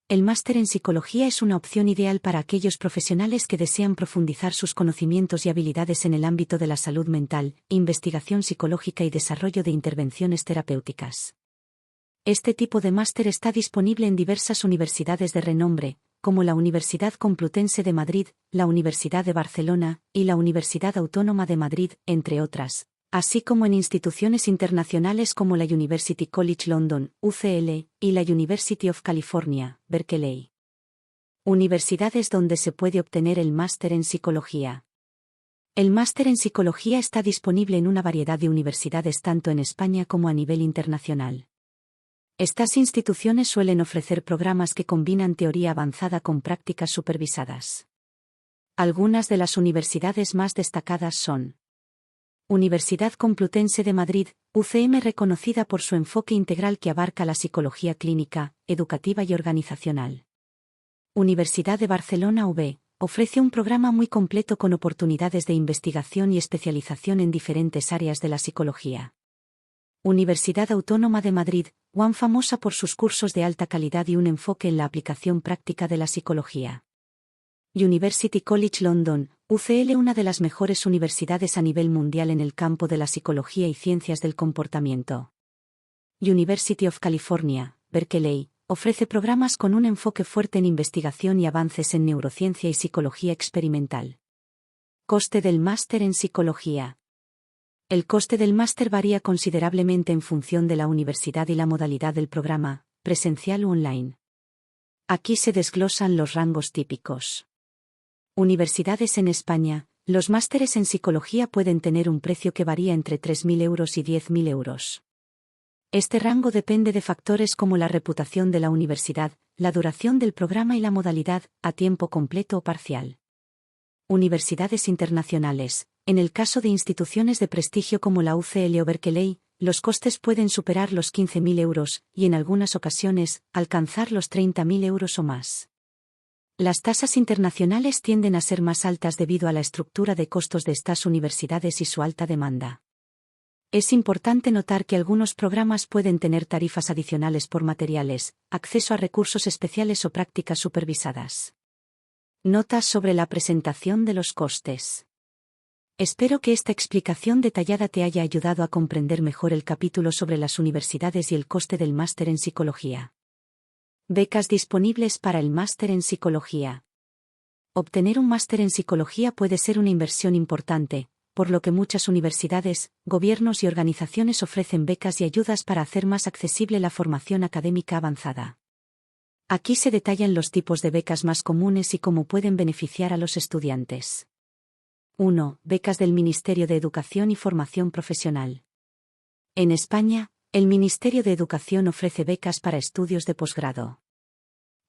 El máster en psicología es una opción ideal para aquellos profesionales que desean profundizar sus conocimientos y habilidades en el ámbito de la salud mental, investigación psicológica y desarrollo de intervenciones terapéuticas. Este tipo de máster está disponible en diversas universidades de renombre, como la Universidad Complutense de Madrid, la Universidad de Barcelona y la Universidad Autónoma de Madrid, entre otras, así como en instituciones internacionales como la University College London, UCL, y la University of California, Berkeley. Universidades donde se puede obtener el máster en psicología. El máster en psicología está disponible en una variedad de universidades tanto en España como a nivel internacional. Estas instituciones suelen ofrecer programas que combinan teoría avanzada con prácticas supervisadas. Algunas de las universidades más destacadas son: Universidad Complutense de Madrid, UCM, reconocida por su enfoque integral que abarca la psicología clínica, educativa y organizacional. Universidad de Barcelona UB, ofrece un programa muy completo con oportunidades de investigación y especialización en diferentes áreas de la psicología. Universidad Autónoma de Madrid, UAM, famosa por sus cursos de alta calidad y un enfoque en la aplicación práctica de la psicología. University College London, UCL, una de las mejores universidades a nivel mundial en el campo de la psicología y ciencias del comportamiento. University of California, Berkeley, ofrece programas con un enfoque fuerte en investigación y avances en neurociencia y psicología experimental. Coste del máster en psicología. El coste del máster varía considerablemente en función de la universidad y la modalidad del programa, presencial o online. Aquí se desglosan los rangos típicos. Universidades en España. Los másteres en psicología pueden tener un precio que varía entre 3.000 euros y 10.000 euros. Este rango depende de factores como la reputación de la universidad, la duración del programa y la modalidad, a tiempo completo o parcial. Universidades internacionales. En el caso de instituciones de prestigio como la UCL o Berkeley, los costes pueden superar los 15.000 euros, y en algunas ocasiones, alcanzar los 30.000 euros o más. Las tasas internacionales tienden a ser más altas debido a la estructura de costos de estas universidades y su alta demanda. Es importante notar que algunos programas pueden tener tarifas adicionales por materiales, acceso a recursos especiales o prácticas supervisadas. Notas sobre la presentación de los costes. Espero que esta explicación detallada te haya ayudado a comprender mejor el capítulo sobre las universidades y el coste del máster en psicología. Becas disponibles para el máster en psicología. Obtener un máster en psicología puede ser una inversión importante, por lo que muchas universidades, gobiernos y organizaciones ofrecen becas y ayudas para hacer más accesible la formación académica avanzada. Aquí se detallan los tipos de becas más comunes y cómo pueden beneficiar a los estudiantes. 1. Becas del Ministerio de Educación y Formación Profesional. En España, el Ministerio de Educación ofrece becas para estudios de posgrado.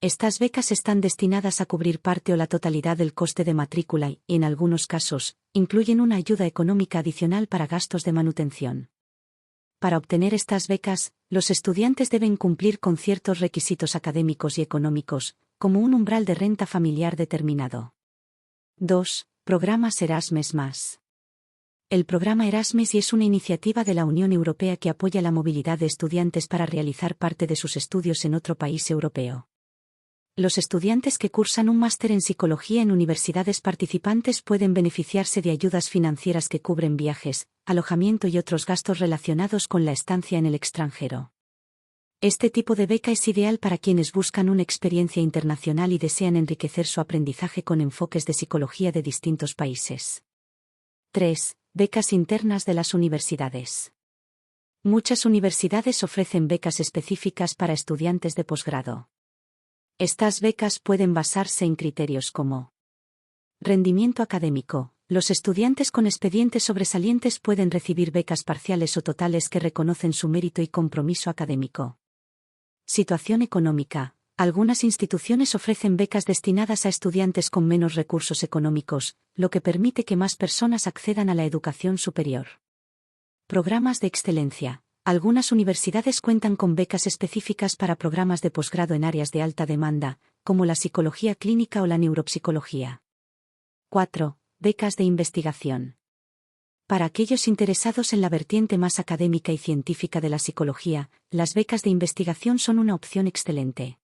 Estas becas están destinadas a cubrir parte o la totalidad del coste de matrícula y, en algunos casos, incluyen una ayuda económica adicional para gastos de manutención. Para obtener estas becas, los estudiantes deben cumplir con ciertos requisitos académicos y económicos, como un umbral de renta familiar determinado. 2. Programas Erasmus+. El programa Erasmus es una iniciativa de la Unión Europea que apoya la movilidad de estudiantes para realizar parte de sus estudios en otro país europeo. Los estudiantes que cursan un máster en psicología en universidades participantes pueden beneficiarse de ayudas financieras que cubren viajes, alojamiento y otros gastos relacionados con la estancia en el extranjero. Este tipo de beca es ideal para quienes buscan una experiencia internacional y desean enriquecer su aprendizaje con enfoques de psicología de distintos países. 3. Becas internas de las universidades. Muchas universidades ofrecen becas específicas para estudiantes de posgrado. Estas becas pueden basarse en criterios como rendimiento académico. Los estudiantes con expedientes sobresalientes pueden recibir becas parciales o totales que reconocen su mérito y compromiso académico. Situación económica. Algunas instituciones ofrecen becas destinadas a estudiantes con menos recursos económicos, lo que permite que más personas accedan a la educación superior. Programas de excelencia. Algunas universidades cuentan con becas específicas para programas de posgrado en áreas de alta demanda, como la psicología clínica o la neuropsicología. 4. Becas de investigación. Para aquellos interesados en la vertiente más académica y científica de la psicología, las becas de investigación son una opción excelente.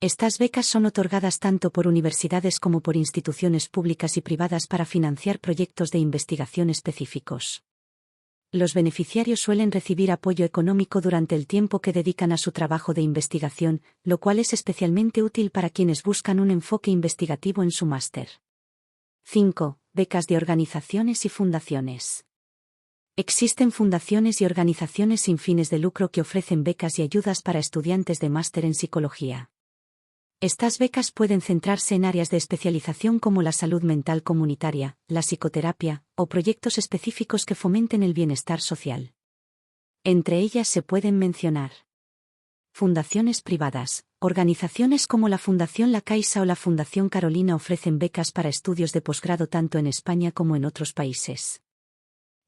Estas becas son otorgadas tanto por universidades como por instituciones públicas y privadas para financiar proyectos de investigación específicos. Los beneficiarios suelen recibir apoyo económico durante el tiempo que dedican a su trabajo de investigación, lo cual es especialmente útil para quienes buscan un enfoque investigativo en su máster. 5. Becas de organizaciones y fundaciones. Existen fundaciones y organizaciones sin fines de lucro que ofrecen becas y ayudas para estudiantes de máster en psicología. Estas becas pueden centrarse en áreas de especialización como la salud mental comunitaria, la psicoterapia, o proyectos específicos que fomenten el bienestar social. Entre ellas se pueden mencionar fundaciones privadas. Organizaciones como la Fundación La Caixa o la Fundación Carolina ofrecen becas para estudios de posgrado tanto en España como en otros países.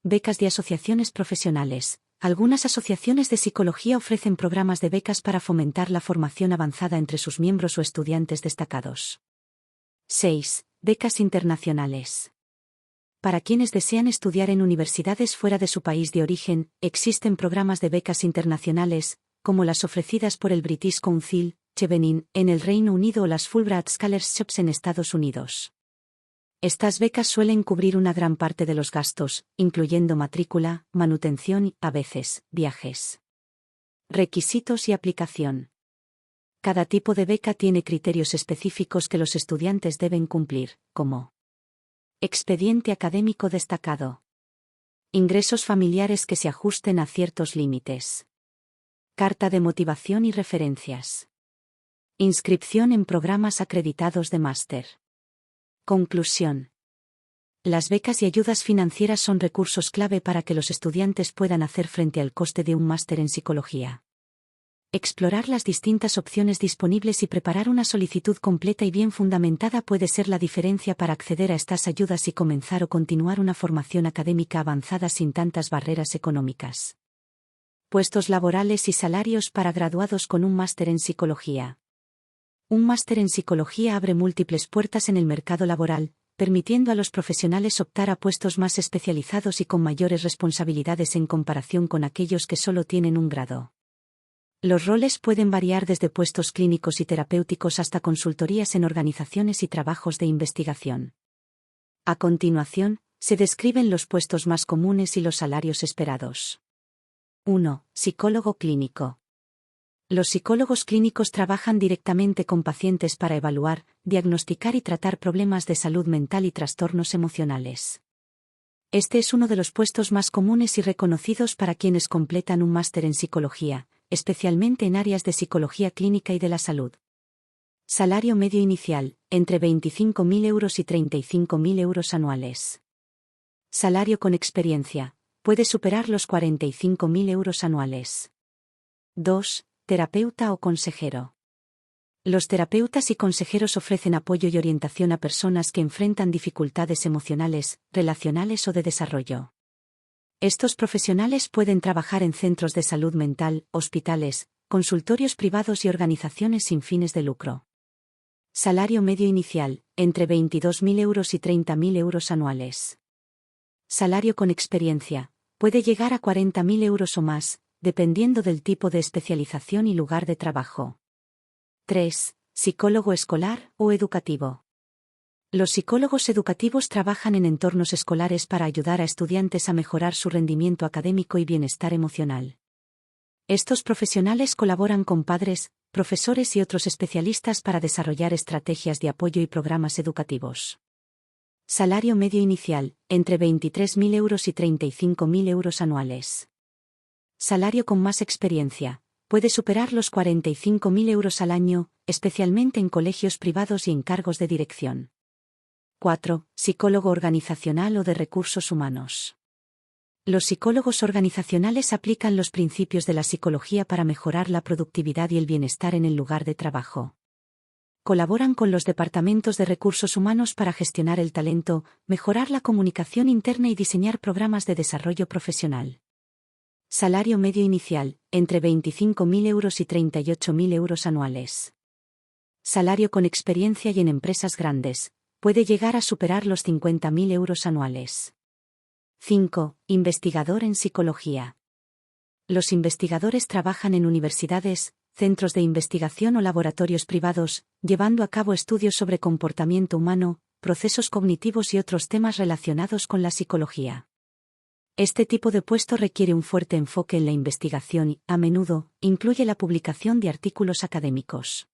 Becas de asociaciones profesionales. Algunas asociaciones de psicología ofrecen programas de becas para fomentar la formación avanzada entre sus miembros o estudiantes destacados. 6. Becas internacionales. Para quienes desean estudiar en universidades fuera de su país de origen, existen programas de becas internacionales, como las ofrecidas por el British Council, Chevening, en el Reino Unido o las Fulbright Scholarships en Estados Unidos. Estas becas suelen cubrir una gran parte de los gastos, incluyendo matrícula, manutención y, a veces, viajes. Requisitos y aplicación. Cada tipo de beca tiene criterios específicos que los estudiantes deben cumplir, como expediente académico destacado, ingresos familiares que se ajusten a ciertos límites, carta de motivación y referencias, inscripción en programas acreditados de máster. Conclusión. Las becas y ayudas financieras son recursos clave para que los estudiantes puedan hacer frente al coste de un máster en psicología. Explorar las distintas opciones disponibles y preparar una solicitud completa y bien fundamentada puede ser la diferencia para acceder a estas ayudas y comenzar o continuar una formación académica avanzada sin tantas barreras económicas. Puestos laborales y salarios para graduados con un máster en psicología. Un máster en psicología abre múltiples puertas en el mercado laboral, permitiendo a los profesionales optar a puestos más especializados y con mayores responsabilidades en comparación con aquellos que solo tienen un grado. Los roles pueden variar desde puestos clínicos y terapéuticos hasta consultorías en organizaciones y trabajos de investigación. A continuación, se describen los puestos más comunes y los salarios esperados. 1. Psicólogo clínico. Los psicólogos clínicos trabajan directamente con pacientes para evaluar, diagnosticar y tratar problemas de salud mental y trastornos emocionales. Este es uno de los puestos más comunes y reconocidos para quienes completan un máster en psicología, especialmente en áreas de psicología clínica y de la salud. Salario medio inicial, entre 25.000 euros y 35.000 euros anuales. Salario con experiencia, puede superar los 45.000 euros anuales. 2. Terapeuta o consejero. Los terapeutas y consejeros ofrecen apoyo y orientación a personas que enfrentan dificultades emocionales, relacionales o de desarrollo. Estos profesionales pueden trabajar en centros de salud mental, hospitales, consultorios privados y organizaciones sin fines de lucro. Salario medio inicial, entre 22.000 euros y 30.000 euros anuales. Salario con experiencia, puede llegar a 40.000 euros o más, dependiendo del tipo de especialización y lugar de trabajo. 3. Psicólogo escolar o educativo. Los psicólogos educativos trabajan en entornos escolares para ayudar a estudiantes a mejorar su rendimiento académico y bienestar emocional. Estos profesionales colaboran con padres, profesores y otros especialistas para desarrollar estrategias de apoyo y programas educativos. Salario medio inicial, entre 23.000 euros y 35.000 euros anuales. Salario con más experiencia, puede superar los 45.000 euros al año, especialmente en colegios privados y en cargos de dirección. 4. Psicólogo organizacional o de recursos humanos. Los psicólogos organizacionales aplican los principios de la psicología para mejorar la productividad y el bienestar en el lugar de trabajo. Colaboran con los departamentos de recursos humanos para gestionar el talento, mejorar la comunicación interna y diseñar programas de desarrollo profesional. Salario medio inicial, entre 25.000 euros y 38.000 euros anuales. Salario con experiencia y en empresas grandes, puede llegar a superar los 50.000 euros anuales. 5. Investigador en psicología. Los investigadores trabajan en universidades, centros de investigación o laboratorios privados, llevando a cabo estudios sobre comportamiento humano, procesos cognitivos y otros temas relacionados con la psicología. Este tipo de puesto requiere un fuerte enfoque en la investigación y, a menudo, incluye la publicación de artículos académicos.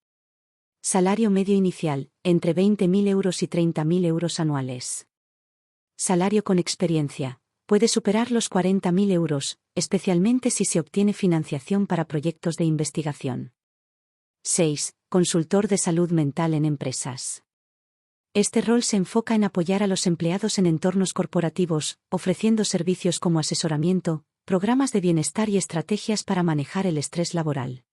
Salario medio inicial, entre 20.000 euros y 30.000 euros anuales. Salario con experiencia, puede superar los 40.000 euros, especialmente si se obtiene financiación para proyectos de investigación. 6. Consultor de salud mental en empresas. Este rol se enfoca en apoyar a los empleados en entornos corporativos, ofreciendo servicios como asesoramiento, programas de bienestar y estrategias para manejar el estrés laboral.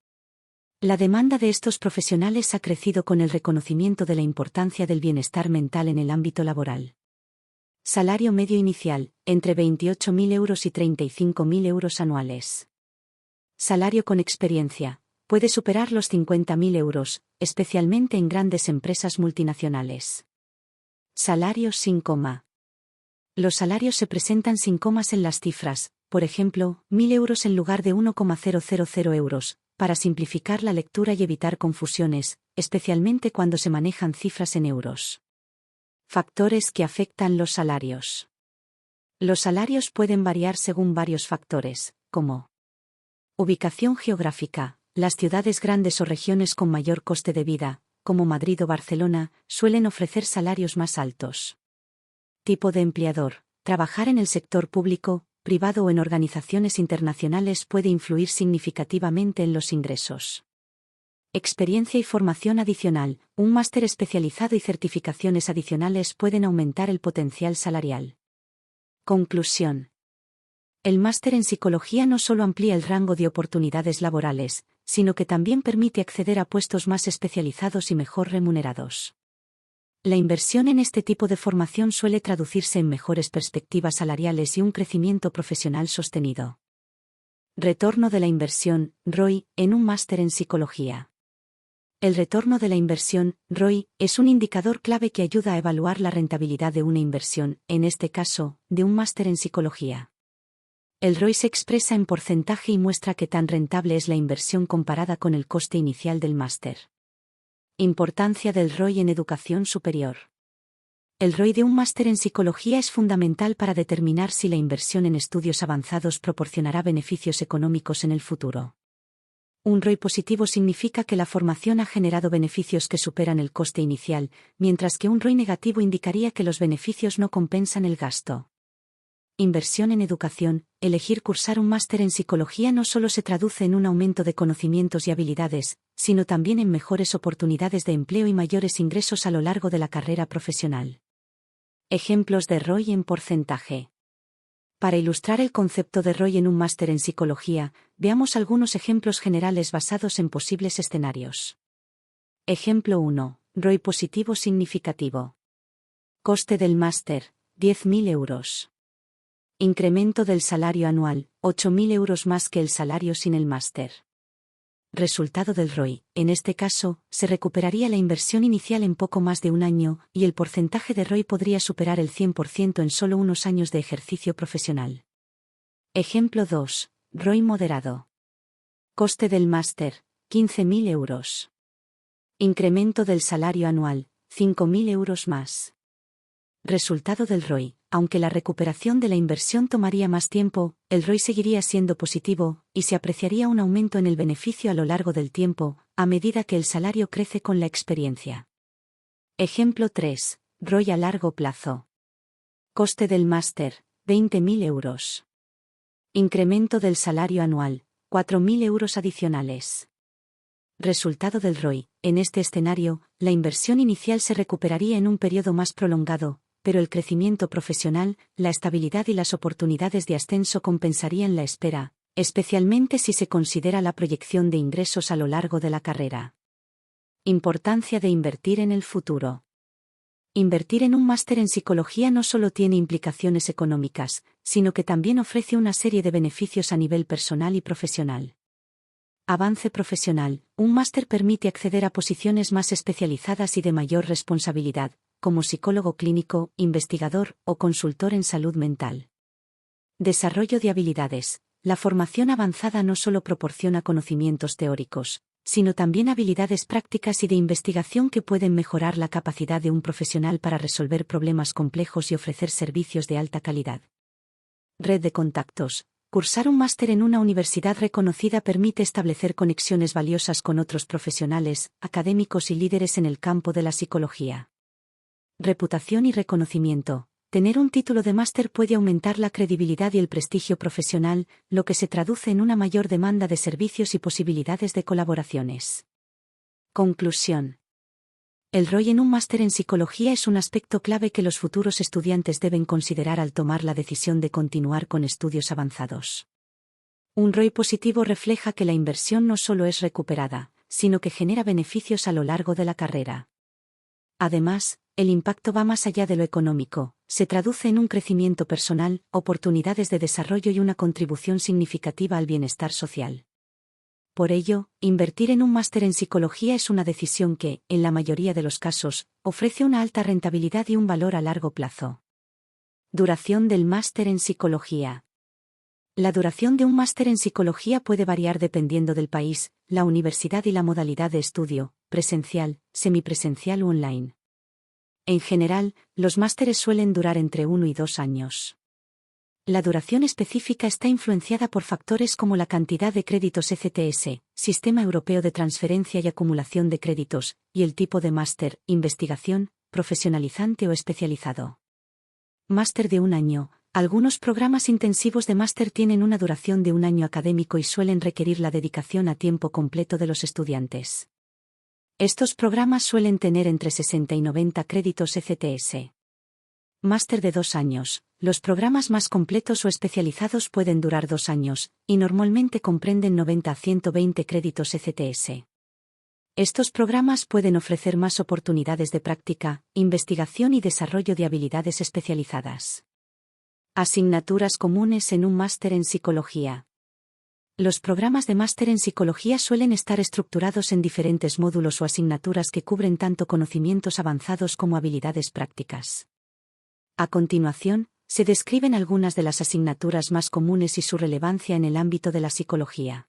La demanda de estos profesionales ha crecido con el reconocimiento de la importancia del bienestar mental en el ámbito laboral. Salario medio inicial, entre 28.000 euros y 35.000 euros anuales. Salario con experiencia, puede superar los 50.000 euros, especialmente en grandes empresas multinacionales. Salarios sin coma. Los salarios se presentan sin comas en las cifras, por ejemplo, 1.000 euros en lugar de 1,000 euros, para simplificar la lectura y evitar confusiones, especialmente cuando se manejan cifras en euros. Factores que afectan los salarios. Los salarios pueden variar según varios factores, como ubicación geográfica. Las ciudades grandes o regiones con mayor coste de vida, como Madrid o Barcelona, suelen ofrecer salarios más altos. Tipo de empleador. Trabajar en el sector público, privado o en organizaciones internacionales puede influir significativamente en los ingresos. Experiencia y formación adicional. Un máster especializado y certificaciones adicionales pueden aumentar el potencial salarial. Conclusión. El máster en psicología no solo amplía el rango de oportunidades laborales, sino que también permite acceder a puestos más especializados y mejor remunerados. La inversión en este tipo de formación suele traducirse en mejores perspectivas salariales y un crecimiento profesional sostenido. Retorno de la inversión, ROI, en un máster en psicología. El retorno de la inversión, ROI, es un indicador clave que ayuda a evaluar la rentabilidad de una inversión, en este caso, de un máster en psicología. El ROI se expresa en porcentaje y muestra qué tan rentable es la inversión comparada con el coste inicial del máster. Importancia del ROI en educación superior. El ROI de un máster en psicología es fundamental para determinar si la inversión en estudios avanzados proporcionará beneficios económicos en el futuro. Un ROI positivo significa que la formación ha generado beneficios que superan el coste inicial, mientras que un ROI negativo indicaría que los beneficios no compensan el gasto. Inversión en educación. Elegir cursar un máster en psicología no solo se traduce en un aumento de conocimientos y habilidades, sino también en mejores oportunidades de empleo y mayores ingresos a lo largo de la carrera profesional. Ejemplos de ROI en porcentaje. Para ilustrar el concepto de ROI en un máster en psicología, veamos algunos ejemplos generales basados en posibles escenarios. Ejemplo 1. ROI positivo significativo. Coste del máster, 10.000 euros. Incremento del salario anual, 8.000 euros más que el salario sin el máster. Resultado del ROI. En este caso, se recuperaría la inversión inicial en poco más de un año, y el porcentaje de ROI podría superar el 100% en solo unos años de ejercicio profesional. Ejemplo 2. ROI moderado. Coste del máster, 15.000 euros. Incremento del salario anual, 5.000 euros más. Resultado del ROI. Aunque la recuperación de la inversión tomaría más tiempo, el ROI seguiría siendo positivo, y se apreciaría un aumento en el beneficio a lo largo del tiempo, a medida que el salario crece con la experiencia. Ejemplo 3. ROI a largo plazo. Coste del máster, 20.000 euros. Incremento del salario anual, 4.000 euros adicionales. Resultado del ROI. En este escenario, la inversión inicial se recuperaría en un periodo más prolongado, pero el crecimiento profesional, la estabilidad y las oportunidades de ascenso compensarían la espera, especialmente si se considera la proyección de ingresos a lo largo de la carrera. Importancia de invertir en el futuro. Invertir en un máster en psicología no solo tiene implicaciones económicas, sino que también ofrece una serie de beneficios a nivel personal y profesional. Avance profesional. Un máster permite acceder a posiciones más especializadas y de mayor responsabilidad, como psicólogo clínico, investigador o consultor en salud mental. Desarrollo de habilidades. La formación avanzada no solo proporciona conocimientos teóricos, sino también habilidades prácticas y de investigación que pueden mejorar la capacidad de un profesional para resolver problemas complejos y ofrecer servicios de alta calidad. Red de contactos. Cursar un máster en una universidad reconocida permite establecer conexiones valiosas con otros profesionales, académicos y líderes en el campo de la psicología. Reputación y reconocimiento. Tener un título de máster puede aumentar la credibilidad y el prestigio profesional, lo que se traduce en una mayor demanda de servicios y posibilidades de colaboraciones. Conclusión. El ROI en un máster en psicología es un aspecto clave que los futuros estudiantes deben considerar al tomar la decisión de continuar con estudios avanzados. Un ROI positivo refleja que la inversión no solo es recuperada, sino que genera beneficios a lo largo de la carrera. Además, el impacto va más allá de lo económico, se traduce en un crecimiento personal, oportunidades de desarrollo y una contribución significativa al bienestar social. Por ello, invertir en un máster en psicología es una decisión que, en la mayoría de los casos, ofrece una alta rentabilidad y un valor a largo plazo. Duración del máster en psicología. La duración de un máster en psicología puede variar dependiendo del país, la universidad y la modalidad de estudio, presencial, semipresencial u online. En general, los másteres suelen durar entre 1 y 2 años. La duración específica está influenciada por factores como la cantidad de créditos ECTS, Sistema Europeo de Transferencia y Acumulación de Créditos, y el tipo de máster, investigación, profesionalizante o especializado. Máster de 1 año. Algunos programas intensivos de máster tienen una duración de 1 año académico y suelen requerir la dedicación a tiempo completo de los estudiantes. Estos programas suelen tener entre 60 y 90 créditos ECTS. Máster de 2 años. Los programas más completos o especializados pueden durar 2 años, y normalmente comprenden 90 a 120 créditos ECTS. Estos programas pueden ofrecer más oportunidades de práctica, investigación y desarrollo de habilidades especializadas. Asignaturas comunes en un máster en psicología. Los programas de máster en psicología suelen estar estructurados en diferentes módulos o asignaturas que cubren tanto conocimientos avanzados como habilidades prácticas. A continuación, se describen algunas de las asignaturas más comunes y su relevancia en el ámbito de la psicología.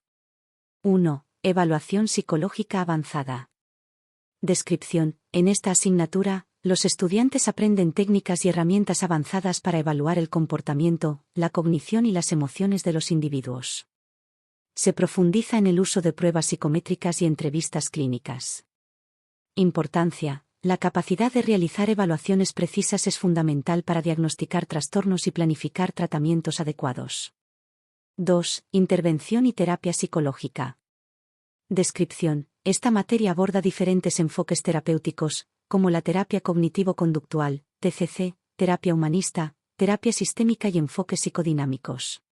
1. Evaluación psicológica avanzada. Descripción. En esta asignatura, los estudiantes aprenden técnicas y herramientas avanzadas para evaluar el comportamiento, la cognición y las emociones de los individuos. Se profundiza en el uso de pruebas psicométricas y entrevistas clínicas. Importancia. La capacidad de realizar evaluaciones precisas es fundamental para diagnosticar trastornos y planificar tratamientos adecuados. 2. Intervención y terapia psicológica. Descripción. Esta materia aborda diferentes enfoques terapéuticos, como la terapia cognitivo-conductual, TCC, terapia humanista, terapia sistémica y enfoques psicodinámicos.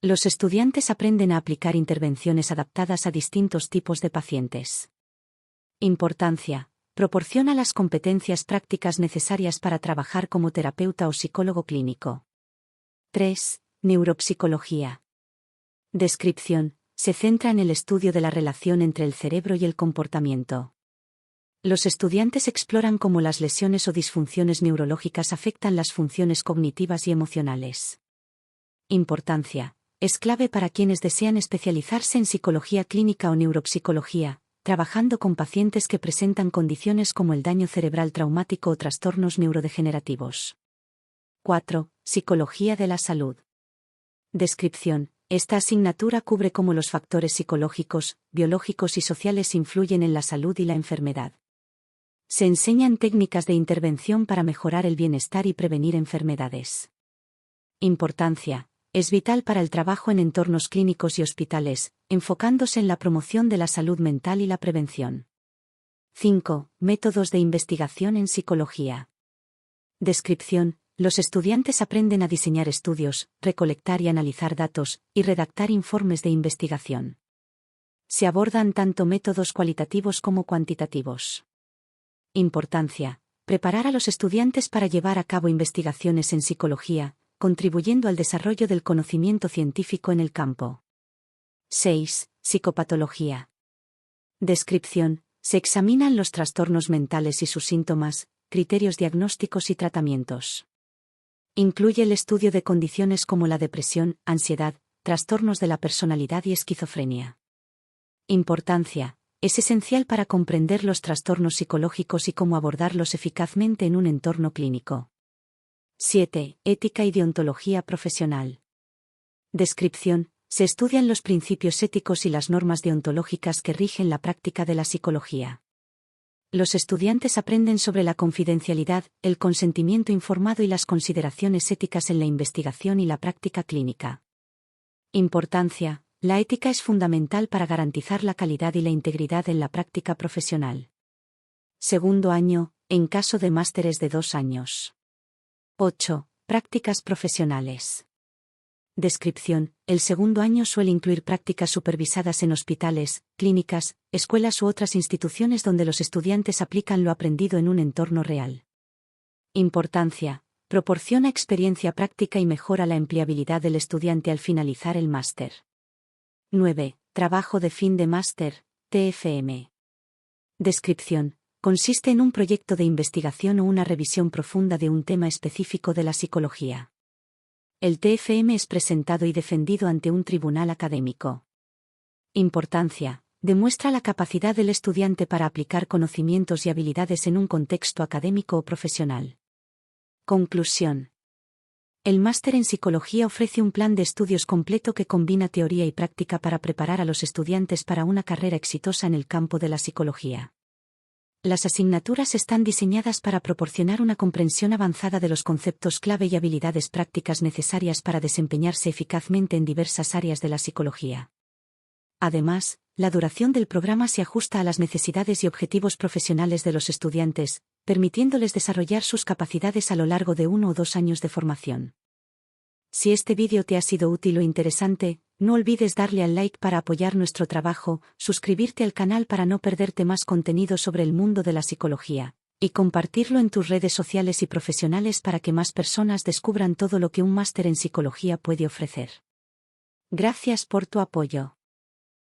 Los estudiantes aprenden a aplicar intervenciones adaptadas a distintos tipos de pacientes. Importancia. Proporciona las competencias prácticas necesarias para trabajar como terapeuta o psicólogo clínico. 3. Neuropsicología. Descripción. Se centra en el estudio de la relación entre el cerebro y el comportamiento. Los estudiantes exploran cómo las lesiones o disfunciones neurológicas afectan las funciones cognitivas y emocionales. Importancia. Es clave para quienes desean especializarse en psicología clínica o neuropsicología, trabajando con pacientes que presentan condiciones como el daño cerebral traumático o trastornos neurodegenerativos. 4. Psicología de la salud. Descripción. Esta asignatura cubre cómo los factores psicológicos, biológicos y sociales influyen en la salud y la enfermedad. Se enseñan técnicas de intervención para mejorar el bienestar y prevenir enfermedades. Importancia. Es vital para el trabajo en entornos clínicos y hospitales, enfocándose en la promoción de la salud mental y la prevención. 5. Métodos de investigación en psicología. Descripción. Los estudiantes aprenden a diseñar estudios, recolectar y analizar datos, y redactar informes de investigación. Se abordan tanto métodos cualitativos como cuantitativos. Importancia. Preparar a los estudiantes para llevar a cabo investigaciones en psicología, contribuyendo al desarrollo del conocimiento científico en el campo. 6. Psicopatología. Descripción. Se examinan los trastornos mentales y sus síntomas, criterios diagnósticos y tratamientos. Incluye el estudio de condiciones como la depresión, ansiedad, trastornos de la personalidad y esquizofrenia. Importancia. Es esencial para comprender los trastornos psicológicos y cómo abordarlos eficazmente en un entorno clínico. 7. Ética y deontología profesional. Descripción. Se estudian los principios éticos y las normas deontológicas que rigen la práctica de la psicología. Los estudiantes aprenden sobre la confidencialidad, el consentimiento informado y las consideraciones éticas en la investigación y la práctica clínica. Importancia. La ética es fundamental para garantizar la calidad y la integridad en la práctica profesional. Segundo año, en caso de másteres de 2 años. 8. Prácticas profesionales. Descripción. El segundo año suele incluir prácticas supervisadas en hospitales, clínicas, escuelas u otras instituciones donde los estudiantes aplican lo aprendido en un entorno real. Importancia. Proporciona experiencia práctica y mejora la empleabilidad del estudiante al finalizar el máster. 9. Trabajo de fin de máster, TFM. Descripción. Consiste en un proyecto de investigación o una revisión profunda de un tema específico de la psicología. El TFM es presentado y defendido ante un tribunal académico. Importancia. Demuestra la capacidad del estudiante para aplicar conocimientos y habilidades en un contexto académico o profesional. Conclusión. El máster en psicología ofrece un plan de estudios completo que combina teoría y práctica para preparar a los estudiantes para una carrera exitosa en el campo de la psicología. Las asignaturas están diseñadas para proporcionar una comprensión avanzada de los conceptos clave y habilidades prácticas necesarias para desempeñarse eficazmente en diversas áreas de la psicología. Además, la duración del programa se ajusta a las necesidades y objetivos profesionales de los estudiantes, permitiéndoles desarrollar sus capacidades a lo largo de 1 o 2 años de formación. Si este vídeo te ha sido útil o interesante, no olvides darle al like para apoyar nuestro trabajo, suscribirte al canal para no perderte más contenido sobre el mundo de la psicología, y compartirlo en tus redes sociales y profesionales para que más personas descubran todo lo que un máster en psicología puede ofrecer. Gracias por tu apoyo.